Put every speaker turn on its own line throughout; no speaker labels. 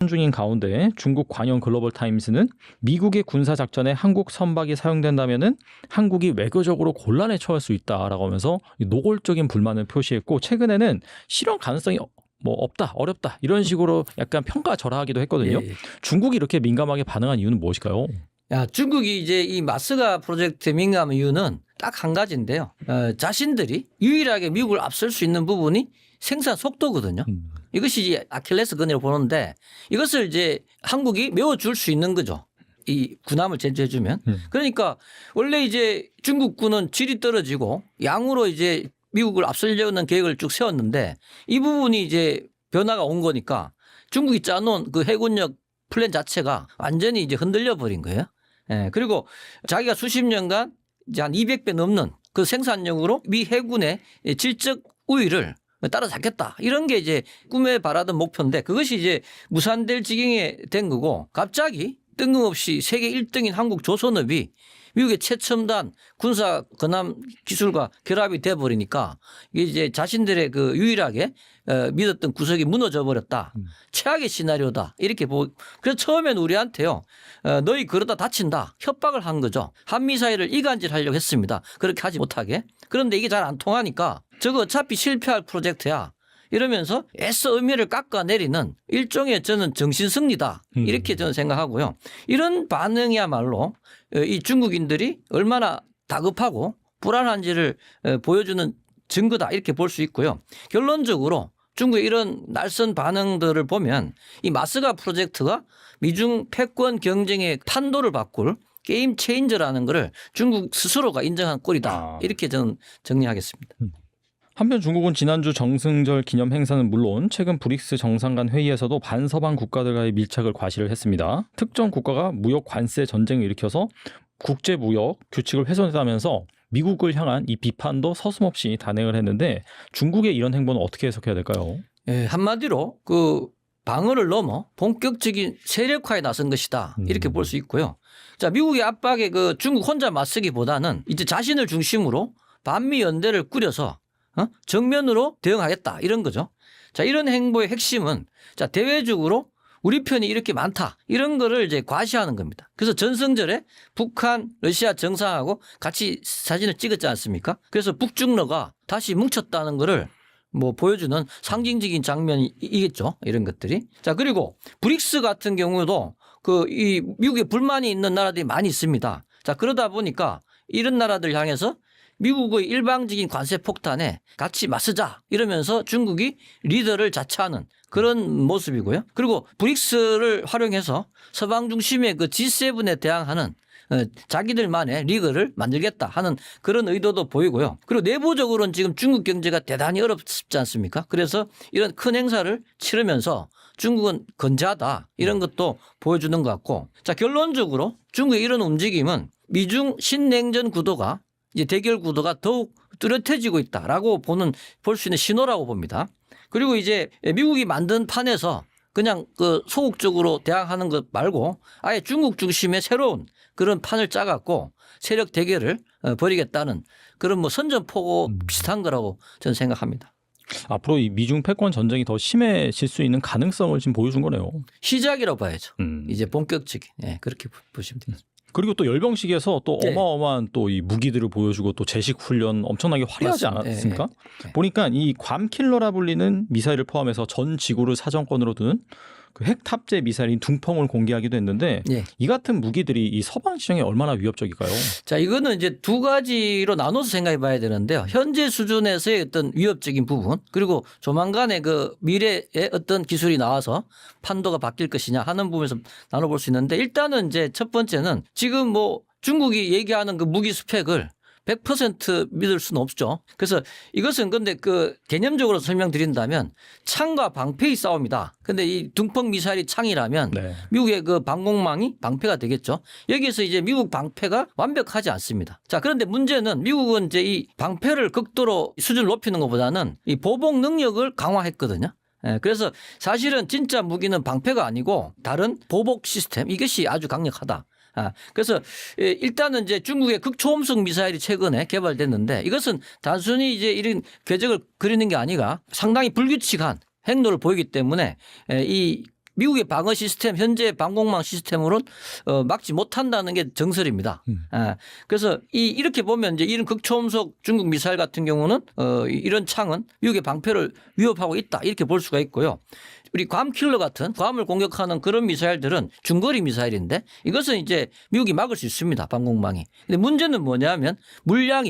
중인 가운데 중국 관영 글로벌 타임스는 미국의 군사 작전에 한국 선박이 사용된다면은 한국이 외교적으로 곤란에 처할 수 있다라고 하면서 노골적인 불만을 표시했고, 최근에는 실현 가능성이 없다, 어렵다 이런 식으로 약간 평가절하하기도 했거든요.
예.
중국이 이렇게 민감하게 반응한 이유는 무엇일까요?
중국이 이제 이 마스가 프로젝트에 민감한 이유는 딱 한 가지인데요. 자신들이 유일하게 미국을 앞설 수 있는 부분이 생산 속도거든요. 이것이 이제 아킬레스건이라고 보는데, 이것을 이제 한국이 메워줄 수 있는 거죠. 이 군함을 제조해주면. 그러니까 원래 이제 중국군은 질이 떨어지고 양으로 이제 미국을 앞서려는 계획을 쭉 세웠는데, 이 부분이 이제 변화가 온 거니까 중국이 짜놓은 그 해군력 플랜 자체가 완전히 이제 흔들려 버린 거예요. 예. 그리고 자기가 수십 년간 이제 한 200배 넘는 그 생산력으로 미 해군의 질적 우위를 따라잡겠다, 이런 게 이제 꿈에 바라던 목표인데, 그것이 이제 무산될 지경에 된 거고, 갑자기 뜬금없이 세계 1등인 한국 조선업이 미국의 최첨단 군사 건함 기술과 결합이 돼 버리니까 이게 이제 자신들의 그 유일하게 믿었던 구석이 무너져 버렸다. 최악의 시나리오다, 이렇게 보고, 그래서 처음엔 우리한테요, 너희 그러다 다친다 협박을 한 거죠. 한미사이를 이간질하려고 했습니다. 그렇게 하지 못하게. 그런데 이게 잘 안 통하니까 저거 어차피 실패할 프로젝트야 이러면서 애써 의미를 깎아내리는 일종의 저는 정신승리다, 이렇게 저는 생각하고요. 이런 반응이야말로 이 중국인들이 얼마나 다급하고 불안한지를 보여주는 증거다, 이렇게 볼 수 있고요. 결론적으로 중국의 이런 날선 반응들을 보면 이 마스가 프로젝트가 미중 패권 경쟁의 판도를 바꿀 게임 체인저라는 것을 중국 스스로가 인정한 꼴이다, 이렇게 저는 정리하겠습니다.
한편 중국은 지난주 정승절 기념 행사는 물론 최근 브릭스 정상 간 회의에서도 반서방 국가들과의 밀착을 과시를 했습니다. 특정 국가가 무역 관세 전쟁을 일으켜서 국제 무역 규칙을 훼손했다면서 미국을 향한 이 비판도 서슴없이 단행을 했는데, 중국의 이런 행보는 어떻게 해석해야 될까요?
예, 한마디로 그 방어를 넘어 본격적인 세력화에 나선 것이다, 이렇게 볼 수 있고요. 자, 미국의 압박에 그 중국 혼자 맞서기보다는 이제 자신을 중심으로 반미 연대를 꾸려서 정면으로 대응하겠다, 이런 거죠. 자, 이런 행보의 핵심은 자, 대외적으로 우리 편이 이렇게 많다, 이런 거를 이제 과시하는 겁니다. 그래서 전승절에 북한, 러시아 정상하고 같이 사진을 찍었지 않습니까? 그래서 북중러가 다시 뭉쳤다는 거를 보여주는 상징적인 장면이겠죠, 이런 것들이. 자, 그리고 브릭스 같은 경우도 이 미국에 불만이 있는 나라들이 많이 있습니다. 자, 그러다 보니까 이런 나라들 향해서 미국의 일방적인 관세 폭탄에 같이 맞서자, 이러면서 중국이 리더를 자처하는 그런 모습이고요. 그리고 브릭스를 활용해서 서방 중심의 그 G7에 대항하는 자기들만의 리그를 만들겠다 하는 그런 의도도 보이고요. 그리고 내부적으로는 지금 중국 경제가 대단히 어렵지 않습니까? 그래서 이런 큰 행사를 치르면서 중국은 건재하다, 이런 것도 보여주는 것 같고, 자, 결론적으로 중국의 이런 움직임은 미중 신냉전 구도가 이제 대결 구도가 더욱 뚜렷해지고 있다라고 볼 수 있는 신호라고 봅니다. 그리고 이제 미국이 만든 판에서 그냥 그 소극적으로 대항하는 것 말고 아예 중국 중심의 새로운 그런 판을 짜갖고 세력 대결을 벌이겠다는 그런 선전포고 비슷한 거라고 저는 생각합니다.
앞으로 이 미중 패권 전쟁이 더 심해질 수 있는 가능성을 지금 보여준 거네요.
시작이라고 봐야죠. 이제 본격적인, 그렇게 보시면 되겠습니다.
그리고 또 열병식에서 또 어마어마한 또 이 무기들을 보여주고 또 제식 훈련 엄청나게 화려하지 않았습니까? 보니까 이 괌킬러라 불리는 미사일을 포함해서 전 지구를 사정권으로 두는 그 핵 탑재 미사일인 둥펑을 공개하기도 했는데, 이 같은 무기들이 이 서방 시장에 얼마나 위협적일까요?
자, 이거는 이제 두 가지로 나눠서 생각해 봐야 되는데요. 현재 수준에서의 어떤 위협적인 부분, 그리고 조만간에 그 미래의 어떤 기술이 나와서 판도가 바뀔 것이냐 하는 부분에서 나눠볼 수 있는데, 일단은 이제 첫 번째는 지금 중국이 얘기하는 그 무기 스펙을 100% 믿을 수는 없죠. 그래서 이것은 근데 그 개념적으로 설명드린다면 창과 방패의 싸움이다. 근데 이 둥펑 미사일이 창이라면 미국의 그 방공망이 방패가 되겠죠. 여기에서 이제 미국 방패가 완벽하지 않습니다. 자, 그런데 문제는 미국은 이제 이 방패를 극도로 수준을 높이는 것보다는 이 보복 능력을 강화했거든요. 그래서 사실은 진짜 무기는 방패가 아니고 다른 보복 시스템, 이것이 아주 강력하다. 그래서 일단은 이제 중국의 극초음속 미사일이 최근에 개발됐는데, 이것은 단순히 이제 이런 궤적을 그리는 게 아니라 상당히 불규칙한 행로를 보이기 때문에 이 미국의 방어 시스템, 현재 방공망 시스템으로는 막지 못한다는 게 정설입니다. 그래서 이렇게 보면 이제 이런 극초음속 중국 미사일 같은 경우는 이런 창은 미국의 방패를 위협하고 있다 이렇게 볼 수가 있고요. 우리 괌 킬러 같은 괌을 공격하는 그런 미사일들은 중거리 미사일인데 이것은 이제 미국이 막을 수 있습니다. 방공망이. 근데 문제는 뭐냐면 물량.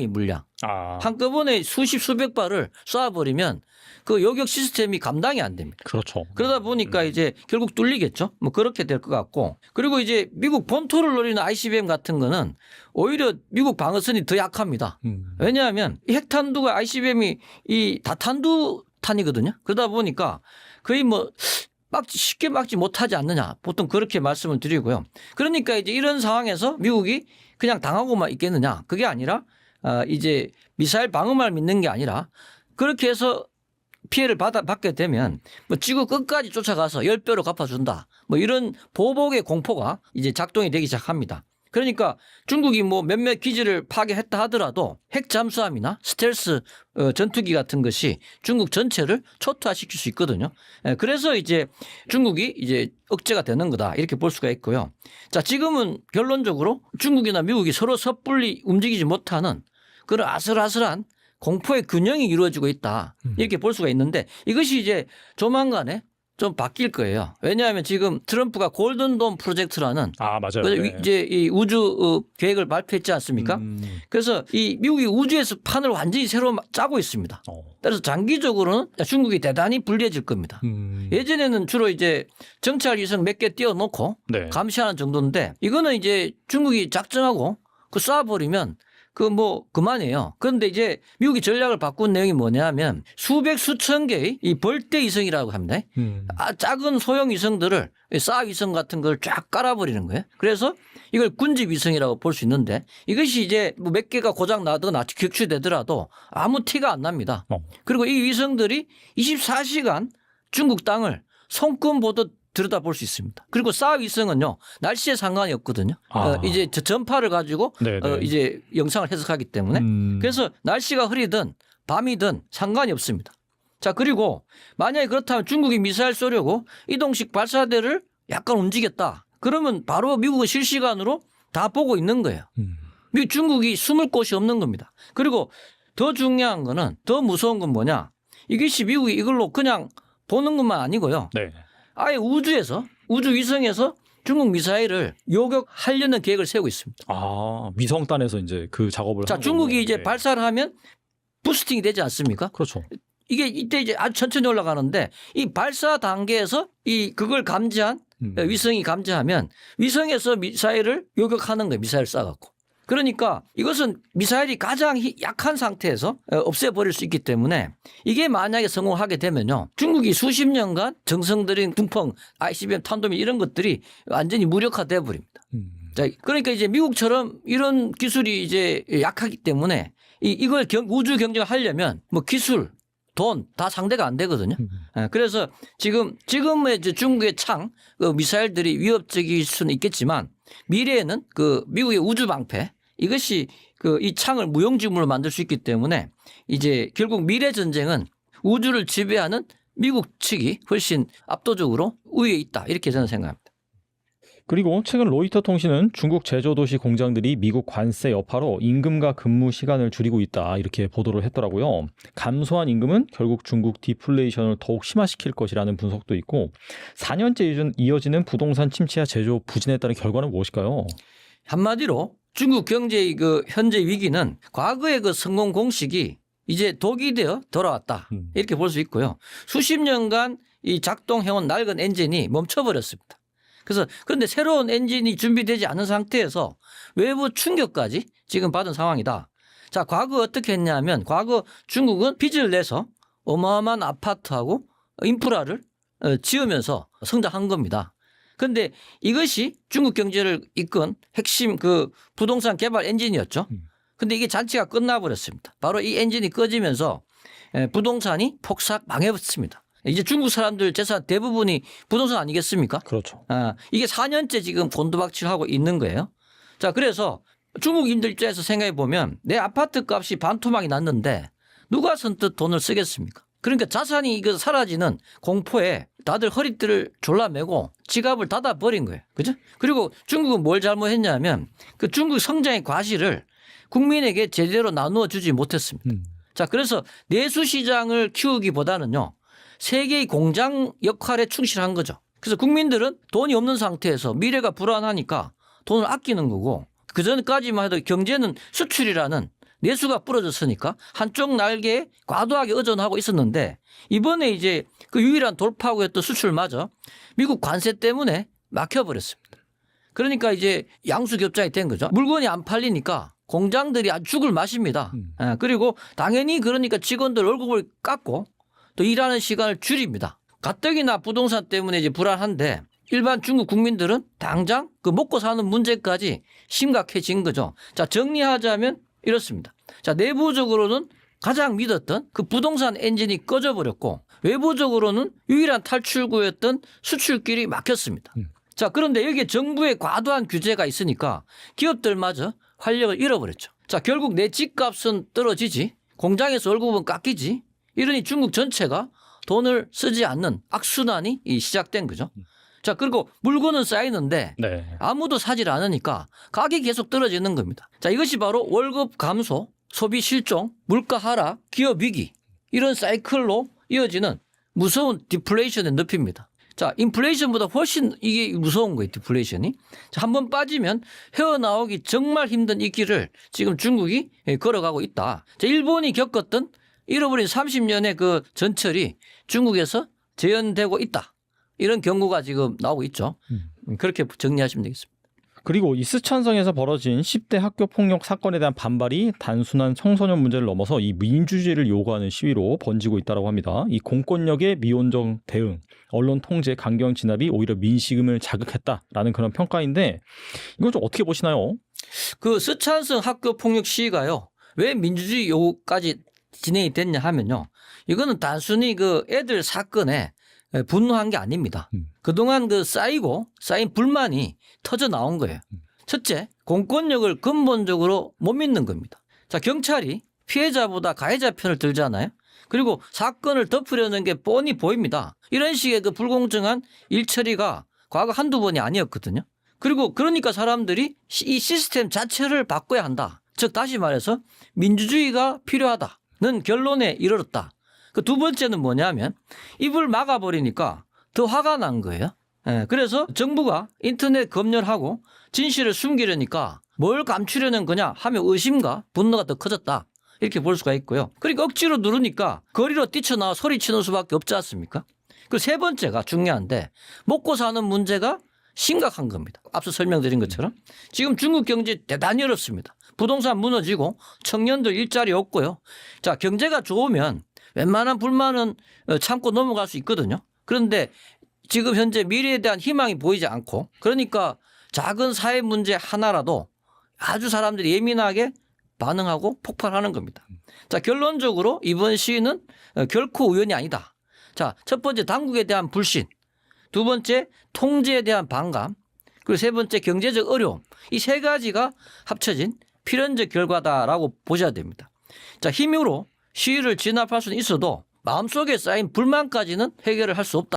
한꺼번에 수백 발을 쏴버리면 그 요격 시스템이 감당이 안 됩니다.
그렇죠.
그러다 보니까 이제 결국 뚫리겠죠. 뭐 그렇게 될 것 같고. 그리고 이제 미국 본토를 노리는 ICBM 같은 거는 오히려 미국 방어선이 더 약합니다. 왜냐하면 이 핵탄두가 ICBM이 이 다탄두 탄이거든요. 그러다 보니까 거의 뭐 쉽게 막지 못하지 않느냐. 보통 그렇게 말씀을 드리고요. 그러니까 이제 이런 상황에서 미국이 그냥 당하고만 있겠느냐. 그게 아니라 이제 미사일 방어만 믿는 게 아니라 그렇게 해서 피해를 받게 되면 뭐 지구 끝까지 쫓아가서 10배로 갚아준다. 뭐 이런 보복의 공포가 이제 작동이 되기 시작합니다. 그러니까 중국이 뭐 몇몇 기지를 파괴했다 하더라도 핵 잠수함이나 스텔스 전투기 같은 것이 중국 전체를 초토화시킬 수 있거든요. 그래서 이제 중국이 이제 억제가 되는 거다 이렇게 볼 수가 있고요. 자, 지금은 결론적으로 중국이나 미국이 서로 섣불리 움직이지 못하는 그런 아슬아슬한 공포의 균형이 이루어지고 있다 이렇게 볼 수가 있는데 이것이 이제 조만간에 좀 바뀔 거예요. 왜냐하면 지금 트럼프가 골든돔 프로젝트라는
맞아요. 네.
이제 이 우주 계획을 발표했지 않습니까? 그래서 이 미국이 우주에서 판을 완전히 새로 짜고 있습니다. 따라서 장기적으로는 중국이 대단히 불리해질 겁니다. 예전에는 주로 이제 정찰 위성 몇 개 띄워놓고
네.
감시하는 정도인데 이거는 이제 중국이 작정하고 그 쏴버리면 그만이에요. 그런데 이제 미국이 전략을 바꾼 내용이 뭐냐면 수천 개의 이 벌떼 위성이라고 합니다. 작은 소형 위성들을 쏴 위성 같은 걸 쫙 깔아버리는 거예요. 그래서 이걸 군집 위성이라고 볼 수 있는데 이것이 이제 뭐 몇 개가 고장 나거나 격추되더라도 아무 티가 안 납니다. 그리고 이 위성들이 24시간 중국 땅을 손금 보듯 들여다볼 수 있습니다. 그리고 쏴 위성은요 날씨에 상관이 없거든요. 이제 전파를 가지고 이제 영상을 해석하기 때문에 그래서 날씨가 흐리든 밤이든 상관이 없습니다. 자, 그리고 만약에 그렇다면 중국이 미사일 쏘려고 이동식 발사대를 약간 움직였다. 그러면 바로 미국은 실시간으로 다 보고 있는 거예요. 중국이 숨을 곳이 없는 겁니다. 그리고 더 중요한 거는 더 무서운 건 뭐냐? 이것이 미국이 이걸로 그냥 보는 것만 아니고요.
네.
아예 우주 위성에서 중국 미사일을 요격하려는 계획을 세우고 있습니다.
위성단에서 이제 그 작업을.
자, 중국이 이제 발사를 하면 부스팅이 되지 않습니까?
그렇죠.
이게 이때 이제 아주 천천히 올라가는데 이 발사 단계에서 그걸 감지한 위성이 감지하면 위성에서 미사일을 요격하는 거예요. 미사일 쏴갖고. 그러니까 이것은 미사일이 가장 약한 상태에서 없애버릴 수 있기 때문에 이게 만약에 성공하게 되면요. 중국이 수십 년간 정성들인 중펑, ICBM, 탄도미 이런 것들이 완전히 무력화돼 버립니다. 자, 그러니까 이제 미국처럼 이런 기술이 이제 약하기 때문에 이걸 우주 경쟁을 하려면 뭐 기술, 돈 다 상대가 안 되거든요. 그래서 지금의 이제 중국의 미사일들이 위협적일 수는 있겠지만 미래에는 미국의 우주 방패 이것이 이 창을 무용지물로 만들 수 있기 때문에 이제 결국 미래 전쟁은 우주를 지배하는 미국 측이 훨씬 압도적으로 우위에 있다 이렇게 저는 생각합니다.
그리고 최근 로이터 통신은 중국 제조도시 공장들이 미국 관세 여파로 임금과 근무 시간을 줄이고 있다 이렇게 보도를 했더라고요. 감소한 임금은 결국 중국 디플레이션을 더욱 심화시킬 것이라는 분석도 있고 4년째 이어지는 부동산 침체와 제조 부진에 따른 결과는 무엇일까요?
한마디로 중국 경제의 현재 위기는 과거의 성공 공식이 이제 독이 되어 돌아왔다 이렇게 볼 수 있고요. 수십 년간 이 작동해온 낡은 엔진이 멈춰버렸습니다. 그런데 새로운 엔진이 준비되지 않은 상태에서 외부 충격까지 지금 받은 상황이다. 자, 과거 어떻게 했냐면 과거 중국은 빚을 내서 어마어마한 아파트하고 인프라를 지으면서 성장한 겁니다. 그런데 이것이 중국 경제를 이끈 핵심 부동산 개발 엔진이었죠. 그런데 이게 잔치가 끝나버렸습니다. 바로 이 엔진이 꺼지면서 부동산이 폭삭 망해버렸습니다. 이제 중국 사람들 재산 대부분이 부동산 아니겠습니까?
그렇죠.
이게 4년째 지금 곤두박질하고 있는 거예요. 자, 그래서 중국인들 입장에서 생각해 보면 내 아파트 값이 반토막이 났는데 누가 선뜻 돈을 쓰겠습니까? 그러니까 자산이 사라지는 공포에 다들 허리띠를 졸라매고 지갑을 닫아버린 거예요. 그죠? 그리고 중국은 뭘 잘못했냐면 그 중국 성장의 과실을 국민에게 제대로 나누어 주지 못했습니다. 자, 그래서 내수 시장을 키우기보다는요, 세계의 공장 역할에 충실한 거죠. 그래서 국민들은 돈이 없는 상태에서 미래가 불안하니까 돈을 아끼는 거고, 그 전까지만 해도 경제는 수출이라는 내수가 부러졌으니까 한쪽 날개에 과도하게 의존하고 있었는데, 이번에 이제 그 유일한 돌파구였던 수출마저 미국 관세 때문에 막혀버렸습니다. 그러니까 이제 양수겹장이 된 거죠. 물건이 안 팔리니까 공장들이 아주 죽을 맛입니다. 그리고 당연히 그러니까 직원들 월급을 깎고 또 일하는 시간을 줄입니다. 가뜩이나 부동산 때문에 이제 불안한데 일반 중국 국민들은 당장 그 먹고 사는 문제까지 심각해진 거죠. 자, 정리하자면 이렇습니다. 자, 내부적으로는 가장 믿었던 그 부동산 엔진이 꺼져버렸고 외부적으로는 유일한 탈출구였던 수출길이 막혔습니다. 자, 그런데 여기에 정부의 과도한 규제가 있으니까 기업들마저 활력을 잃어버렸죠. 자, 결국 내 집값은 떨어지지, 공장에서 월급은 깎이지, 이러니 중국 전체가 돈을 쓰지 않는 악순환이 시작된 거죠. 자, 그리고 물건은 쌓이는데
네.
아무도 사질 않으니까 가격이 계속 떨어지는 겁니다. 자, 이것이 바로 월급 감소, 소비 실종, 물가 하락, 기업 위기, 이런 사이클로 이어지는 무서운 디플레이션의 늪입니다. 자, 인플레이션보다 훨씬 이게 무서운 거예요, 디플레이션이. 자, 한번 빠지면 헤어나오기 정말 힘든 이 길을 지금 중국이 걸어가고 있다. 자, 일본이 겪었던 잃어버린 30년의 그 전철이 중국에서 재현되고 있다. 이런 경고가 지금 나오고 있죠. 그렇게 정리하시면 되겠습니다.
그리고 이 스촨성에서 벌어진 10대 학교 폭력 사건에 대한 반발이 단순한 청소년 문제를 넘어서 이 민주주의를 요구하는 시위로 번지고 있다고 합니다. 이 공권력의 미온적 대응, 언론 통제, 강경 진압이 오히려 민심을 자극했다라는 그런 평가인데 이걸 좀 어떻게 보시나요?
그 스촨성 학교 폭력 시위가요, 왜 민주주의 요구까지 진행이 됐냐 하면요, 이거는 단순히 그 애들 사건에 분노한 게 아닙니다. 그동안 그 쌓인 불만이 터져 나온 거예요. 첫째, 공권력을 근본적으로 못 믿는 겁니다. 자, 경찰이 피해자보다 가해자 편을 들잖아요. 그리고 사건을 덮으려는 게 뻔히 보입니다. 이런 식의 그 불공정한 일처리가 과거 한두 번이 아니었거든요. 그리고 그러니까 사람들이 이 시스템 자체를 바꿔야 한다. 즉 다시 말해서 민주주의가 필요하다는 결론에 이르렀다. 그 두 번째는 뭐냐면 입을 막아버리니까 더 화가 난 거예요. 그래서 정부가 인터넷 검열하고 진실을 숨기려니까 뭘 감추려는 거냐 하면 의심과 분노가 더 커졌다. 이렇게 볼 수가 있고요. 그러니까 억지로 누르니까 거리로 뛰쳐나와 소리치는 수밖에 없지 않습니까? 그리고 세 번째가 중요한데 먹고 사는 문제가 심각한 겁니다. 앞서 설명드린 것처럼 지금 중국 경제 대단히 어렵습니다. 부동산 무너지고 청년들 일자리 없고요. 자, 경제가 좋으면 웬만한 불만은 참고 넘어갈 수 있거든요. 그런데 지금 현재 미래에 대한 희망이 보이지 않고 그러니까 작은 사회 문제 하나라도 아주 사람들이 예민하게 반응하고 폭발하는 겁니다. 자, 결론적으로 이번 시위는 결코 우연이 아니다. 자, 첫 번째 당국에 대한 불신, 두 번째 통제에 대한 반감, 그리고 세 번째 경제적 어려움, 이 세 가지가 합쳐진 필연적 결과다라고 보셔야 됩니다. 자, 힘으로 시위를 진압할 수는 있어도 마음속에 쌓인 불만까지는 해결을 할 수 없다.